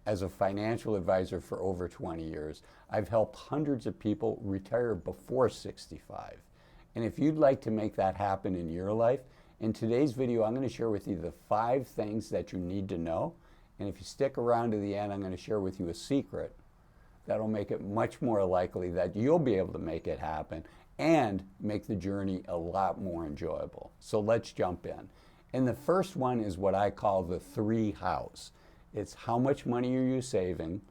as a financial advisor for over 20 years. I've helped hundreds of people retire before 65. And if you'd like to make that happen in your life, in today's video, I'm going to share with you the 5 things that you need to know. And if you stick around to the end, I'm going to share with you a secret that'll make it much more likely that you'll be able to make it happen and make the journey a lot more enjoyable. So let's jump in. And the first one is what I call the 3 hows. It's how much money are you saving,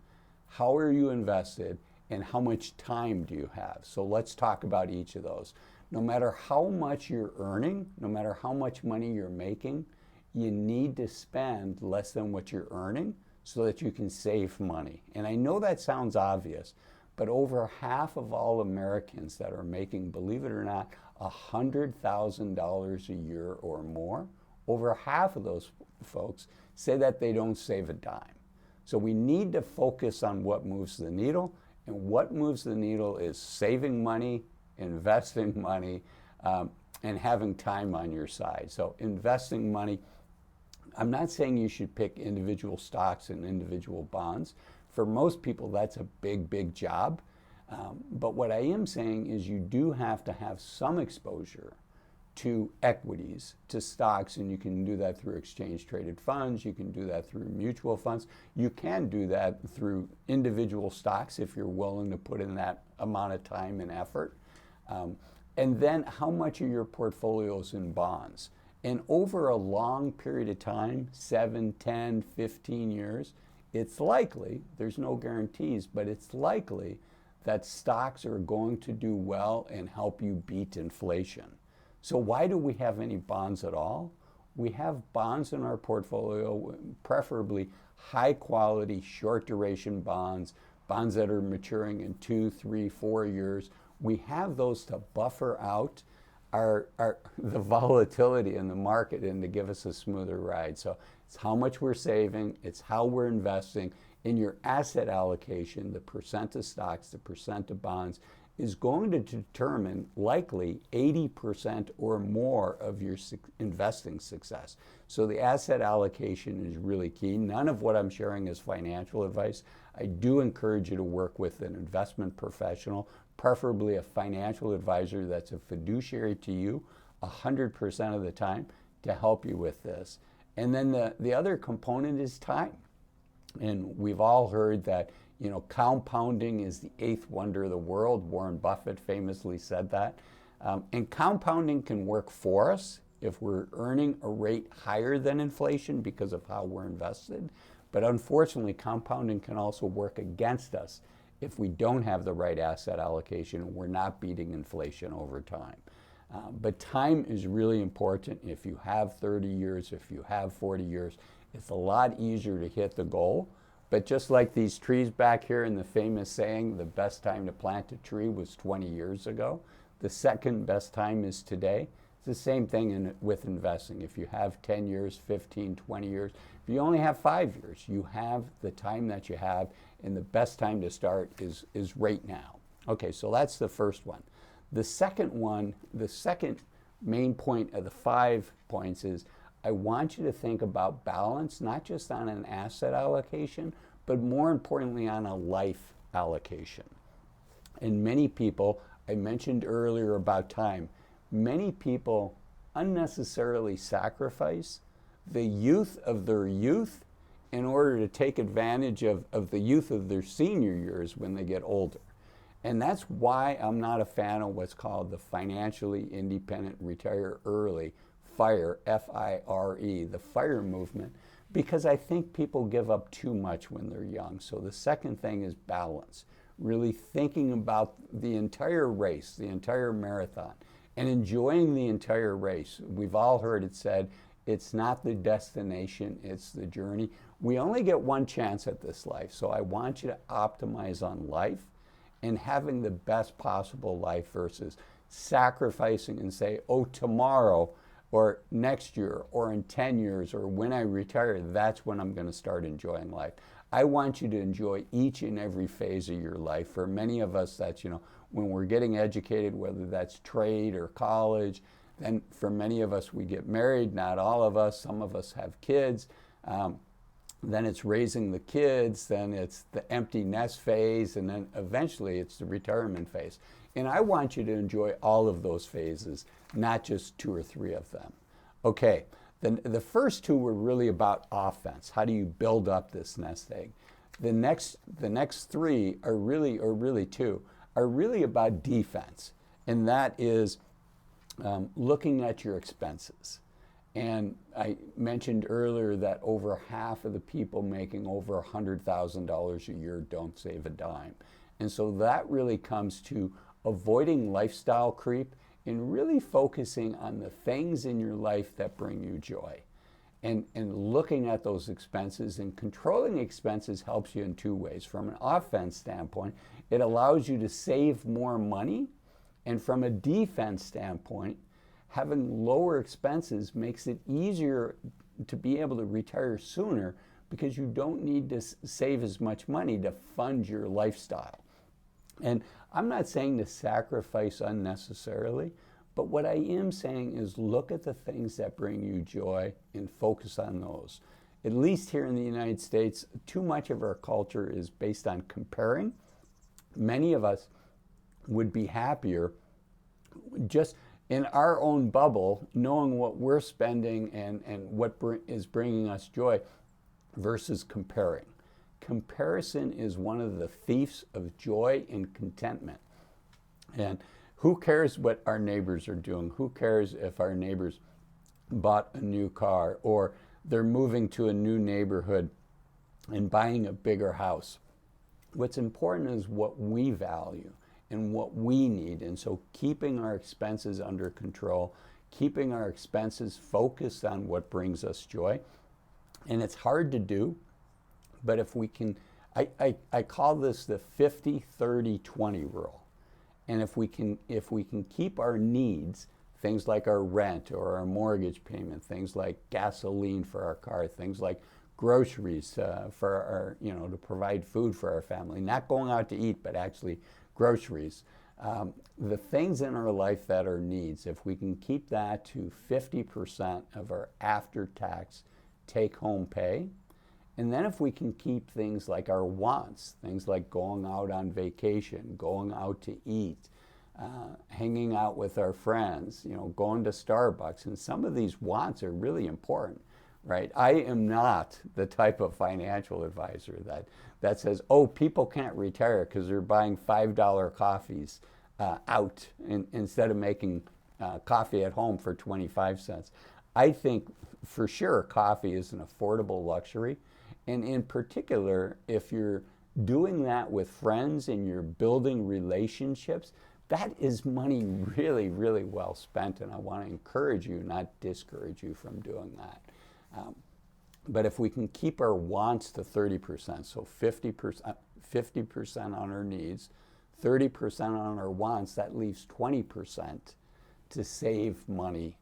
how are you invested, and how much time do you have? So let's talk about each of those. No matter how much you're earning, no matter how much money you're making, you need to spend less than what you're earning so that you can save money. And I know that sounds obvious, but over half of all Americans that are making, believe it or not, $100,000 a year or more, over half of those folks say that they don't save a dime. So we need to focus on what moves the needle, and what moves the needle is saving money, investing money, and having time on your side. So investing money, I'm not saying you should pick individual stocks and individual bonds. For most people, that's a big, big job. But what I am saying is you do have to have some exposure to equities, to stocks, and you can do that through exchange-traded funds. You can do that through mutual funds. You can do that through individual stocks if you're willing to put in that amount of time and effort. And then how much of your portfolio is in bonds? And over a long period of time, 7, 10, 15 years, it's likely, there's no guarantees, but it's likely that stocks are going to do well and help you beat inflation. So why do we have any bonds at all? We have bonds in our portfolio, preferably high quality, short duration bonds, bonds that are maturing in 2, 3, 4 years. We have those to buffer out the volatility in the market and to give us a smoother ride. So it's how much we're saving, it's how we're investing. In your asset allocation, the percent of stocks, the percent of bonds is going to determine likely 80% or more of your investing success. So the asset allocation is really key. None of what I'm sharing is financial advice. I do encourage you to work with an investment professional, preferably a financial advisor that's a fiduciary to you 100% of the time to help you with this. And then the other component is time. And we've all heard that, you know, compounding is the 8th wonder of the world. Warren Buffett famously said that. And compounding can work for us if we're earning a rate higher than inflation because of how we're invested. But unfortunately, compounding can also work against us if we don't have the right asset allocation and we're not beating inflation over time. But time is really important. If you have 30 years, if you have 40 years, it's a lot easier to hit the goal. But just like these trees back here in the famous saying, the best time to plant a tree was 20 years ago. The second best time is today. It's the same thing with investing. If you have 10 years, 15, 20 years, if you only have 5 years, you have the time that you have, and the best time to start is right now. Okay, so that's the first one. The second one, the second main point of the 5 points is I want you to think about balance, not just on an asset allocation, but more importantly on a life allocation. And many people, I mentioned earlier about time, many people unnecessarily sacrifice the youth of their youth in order to take advantage of the youth of their senior years when they get older. And that's why I'm not a fan of what's called the financially independent retire early, FIRE, F-I-R-E, the FIRE movement, because I think people give up too much when they're young. So the second thing is balance, really thinking about the entire race, the entire marathon, and enjoying the entire race. We've all heard it said, it's not the destination, it's the journey. We only get one chance at this life, so I want you to optimize on life and having the best possible life versus sacrificing and say, oh, tomorrow or next year or in 10 years or when I retire, that's when I'm going to start enjoying life. I want you to enjoy each and every phase of your life. For many of us, that's, when we're getting educated, whether that's trade or college. Then for many of us, we get married, not all of us. Some of us have kids. then it's raising the kids, then it's the empty nest phase, and then eventually it's the retirement phase. And I want you to enjoy all of those phases, not just 2 or 3 of them. Okay, the first 2 were really about offense. How do you build up this nest egg? The next 3 are really, or really 2, are really about defense. And that is looking at your expenses. And I mentioned earlier that over half of the people making over $100,000 a year don't save a dime. And so that really comes to avoiding lifestyle creep and really focusing on the things in your life that bring you joy. And looking at those expenses and controlling expenses helps you in 2 ways. From an offense standpoint, it allows you to save more money. And from a defense standpoint, having lower expenses makes it easier to be able to retire sooner because you don't need to save as much money to fund your lifestyle. And I'm not saying to sacrifice unnecessarily, but what I am saying is look at the things that bring you joy and focus on those. At least here in the United States, too much of our culture is based on comparing. Many of us would be happier just in our own bubble, knowing what we're spending and what is bringing us joy versus comparing. Comparison is one of the thieves of joy and contentment. And who cares what our neighbors are doing? Who cares if our neighbors bought a new car or they're moving to a new neighborhood and buying a bigger house? What's important is what we value and what we need. And so keeping our expenses under control, keeping our expenses focused on what brings us joy. And it's hard to do, but if we can, I call this the 50-30-20 rule. And if we can keep our needs, things like our rent or our mortgage payment, things like gasoline for our car, things like groceries for our, to provide food for our family, not going out to eat, but actually groceries. The things in our life that are needs, if we can keep that to 50% of our after-tax take-home pay, and then if we can keep things like our wants, things like going out on vacation, going out to eat, hanging out with our friends, going to Starbucks, and some of these wants are really important, right? I am not the type of financial advisor that says, oh, people can't retire because they're buying $5 coffees out instead of making coffee at home for 25 cents. I think for sure coffee is an affordable luxury. And in particular, if you're doing that with friends and you're building relationships, that is money really, really well spent. And I want to encourage you, not discourage you from doing that. But if we can keep our wants to 30%, so 50% on our needs, 30% on our wants, that leaves 20% to save money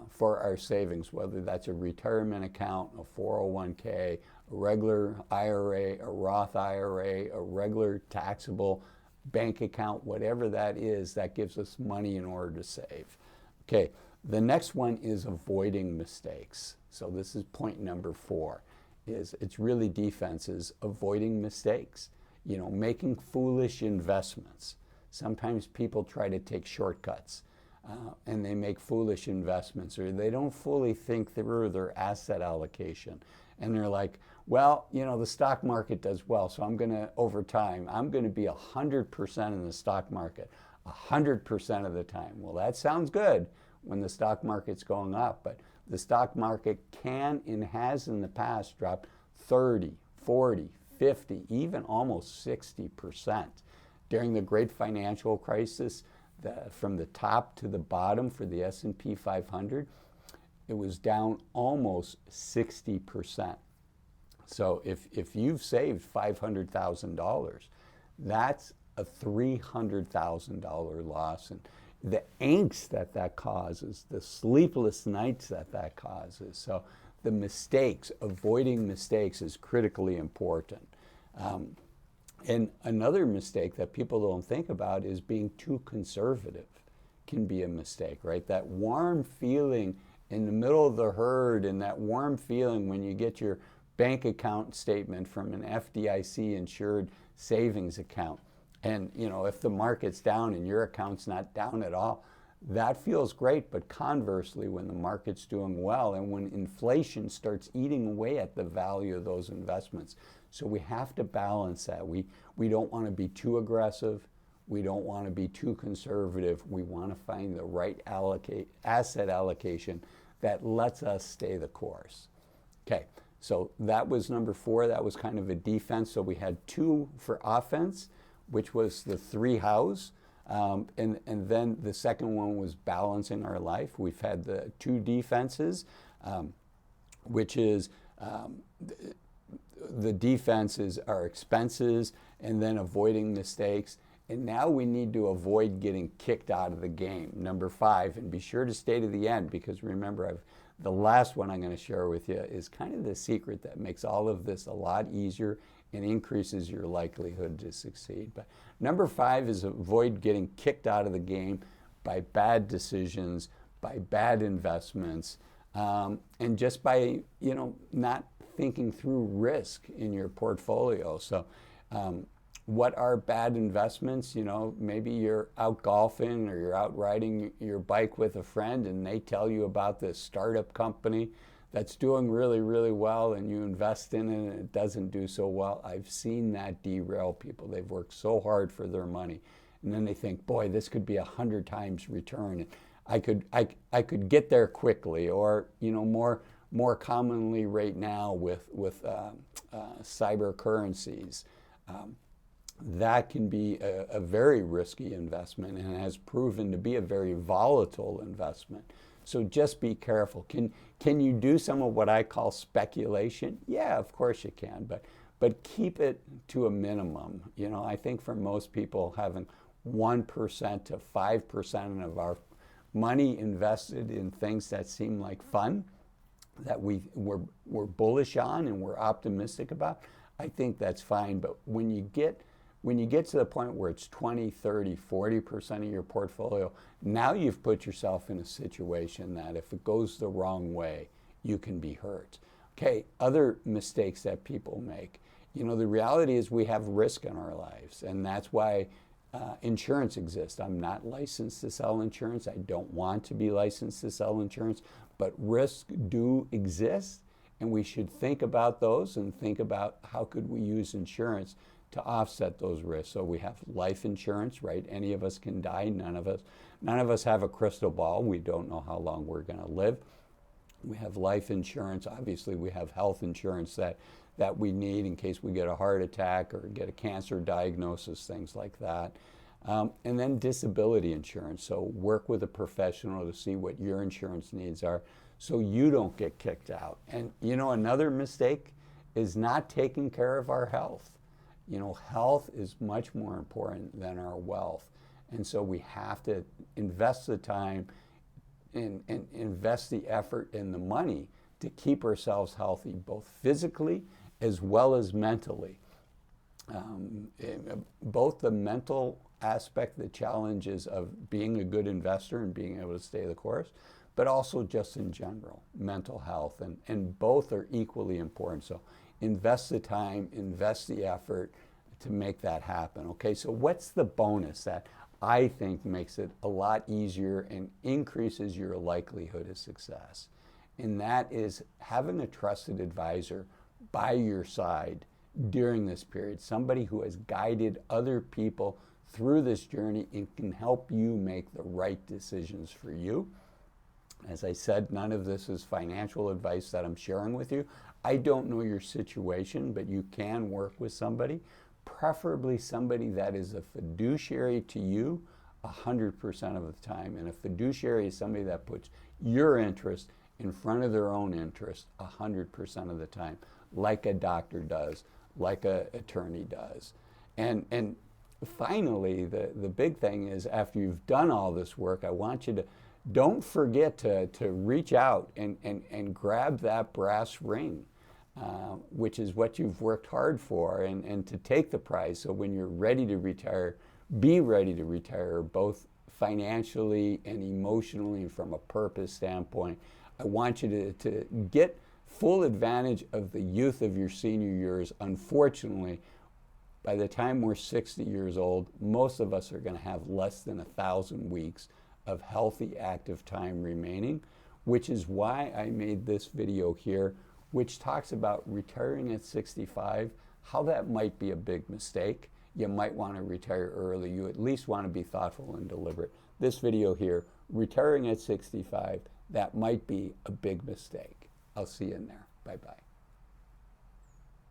for our savings, whether that's a retirement account, a 401k, a regular IRA, a Roth IRA, a regular taxable bank account, whatever that is, that gives us money in order to save. Okay, the next one is avoiding mistakes. So this is point number 4, is it's really defenses, avoiding mistakes, making foolish investments. Sometimes people try to take shortcuts. And they make foolish investments, or they don't fully think through their asset allocation. And they're like, well, the stock market does well, so over time, I'm going to be 100% in the stock market, 100% of the time. Well, that sounds good when the stock market's going up, but the stock market can and has in the past dropped 30, 40, 50, even almost 60%. During the great financial crisis, from the top to the bottom for the S&P 500, it was down almost 60%. So if you've saved $500,000, that's a $300,000 loss. And the angst that causes, the sleepless nights that causes. So the mistakes, avoiding mistakes is critically important. And another mistake that people don't think about is being too conservative can be a mistake, right? That warm feeling in the middle of the herd and that warm feeling when you get your bank account statement from an FDIC insured savings account. And if the market's down and your account's not down at all, that feels great. But conversely, when the market's doing well and when inflation starts eating away at the value of those investments. So we have to balance that. We don't want to be too aggressive. We don't want to be too conservative. We want to find the right asset allocation that lets us stay the course. Okay, so that was number 4. That was kind of a defense. So we had 2 for offense, which was the 3 hows. And then the second one was balancing our life. We've had the 2 defenses, which is the defense is our expenses and then avoiding mistakes. And now we need to avoid getting kicked out of the game. Number 5, and be sure to stay to the end, because remember, the last one I'm going to share with you is kind of the secret that makes all of this a lot easier and increases your likelihood to succeed. But number 5 is avoid getting kicked out of the game by bad decisions, by bad investments, and just by not thinking through risk in your portfolio. So what are bad investments? Maybe you're out golfing or you're out riding your bike with a friend and they tell you about this startup company that's doing really, really well, and you invest in it and it doesn't do so well. I've seen that derail people. They've worked so hard for their money, and then they think, boy, this could be 100 times return. I could get there quickly, or more commonly right now with cyber currencies. That can be a very risky investment and has proven to be a very volatile investment. So just be careful. Can you do some of what I call speculation? Yeah, of course you can, but keep it to a minimum. I think for most people, having 1% to 5% of our money invested in things that seem like fun, that we're bullish on and we're optimistic about, I think that's fine. But when you get to the point where it's 20, 30, 40% of your portfolio, now you've put yourself in a situation that if it goes the wrong way, you can be hurt. Okay, other mistakes that people make. The reality is we have risk in our lives, and that's why insurance exists. I'm not licensed to sell insurance. I don't want to be licensed to sell insurance, but risks do exist, and we should think about those and think about how could we use insurance to offset those risks. So we have life insurance, right? Any of us can die. None of us have a crystal ball. We don't know how long we're going to live. We have life insurance. Obviously, we have health insurance that we need in case we get a heart attack or get a cancer diagnosis, things like that. And then disability insurance. So work with a professional to see what your insurance needs are so you don't get kicked out. And another mistake is not taking care of our health. Health is much more important than our wealth. And so we have to invest the time and invest the effort and the money to keep ourselves healthy, both physically as well as mentally. Both the mental aspect, the challenges of being a good investor and being able to stay the course, but also just in general, mental health. And both are equally important. So invest the time, invest the effort to make that happen. Okay, so what's the bonus that I think makes it a lot easier and increases your likelihood of success? And that is having a trusted advisor by your side during this period, somebody who has guided other people through this journey and can help you make the right decisions for you. As I said, none of this is financial advice that I'm sharing with you. I don't know your situation, but you can work with somebody, preferably somebody that is a fiduciary to you 100% of the time. And a fiduciary is somebody that puts your interest in front of their own interest 100% of the time, like a doctor does, like an attorney does. And finally, the big thing is, after you've done all this work, I want you to don't forget to reach out and grab that brass ring, which is what you've worked hard for, and to take the prize. So when you're ready to retire, be ready to retire, both financially and emotionally and from a purpose standpoint. I want you to get full advantage of the youth of your senior years. Unfortunately, by the time we're 60 years old, most of us are going to have less than 1,000 weeks of healthy active time remaining, which is why I made this video here, which talks about retiring at 65, how that might be a big mistake. You might want to retire early. You at least want to be thoughtful and deliberate. This video here, retiring at 65, that might be a big mistake. I'll see you in there. Bye-bye.